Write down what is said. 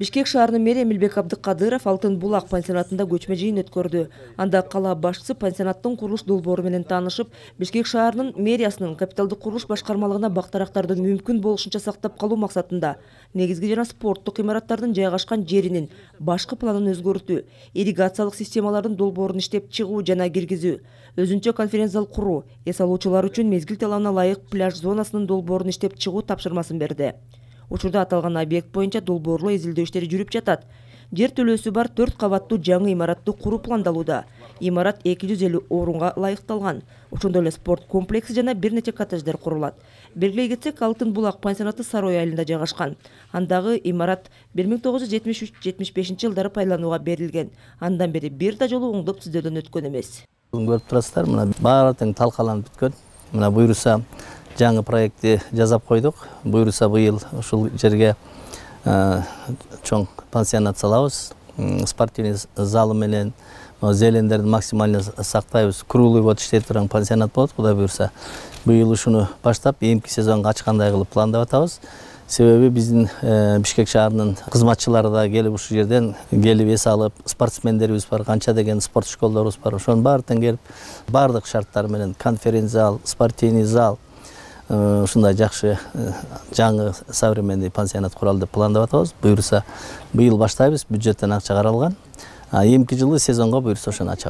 Бишкек шаарынын мэри Эмилбек Абдыкадыров Алтын Булак пансионатында көчмө жыйын өткөрдү. Анда кала башчысы пансионаттын курулуш долбоору менен таанышып, Бишкек шаарынын мэриясынын капиталдык курулуш башкармалыгына бактарактарды мүмкүн болушунча сактап калуу максатында негизги жана спорттук имараттардын жайгашкан жеринин башкы планын өзгөртүү, ирригациялык системалардын долбоорун иштеп чыгуу жана киргизүү, өзүнчө конференц зал куруу, эс алуучулар үчүн мезгил талабына ылайык пляж зонасынын долбоорун иштеп чыгуу тапшырмасын берди. Учурда аталган объект боюнча долбоорлоо изилдөө иштери жүрүп жатат. Жер төлөөсү бар 4 кабаттуу жаңы имаратты куруу пландалууда. Имарат 250 орунга ылайыкталган. Ошондой эле спорт комплекси жана бир нече коттедждер курулат. Белгилей кетсек, Алтын Булак пансионаты Сарой айылында жайгашкан. Андагы имарат 1973-75 жылдары пайдаланууга берилген. Андан бери бир да жолу оңдоп түздөөдөн өткөн эмес. Көрүп турасыздар, мына баары тең талкаланып бүткөн. Мына буйруса жаңы проектти жазап койдук. Буйруса быйыл ушул жерге чоң пансионат салабыз. Спортивный залы менен зелендерди максимально сактайбыз. Круглый год иштеп турган пансионат болот. Кудай буйруса быйыл ушуну баштап, эмки сезонго ачкандай кылып пландап атабыз. Себеби биздин Бишкек шаарынын кызматчылары да келип ушул жерден келип эс алып, спортсмендерибиз бар, канча деген спорт школдорубуз бар. Ошонун баардыгын келип, баардык шарттар менен конференц зал, спортивный зал, ушундай жакшы жаңы современный пансионат куралы деп пландап атабыз. Буйруса быйыл баштайбыз, бюджеттен акча каралган. Эмки жылы сезонго буйруса ошону ачабыз.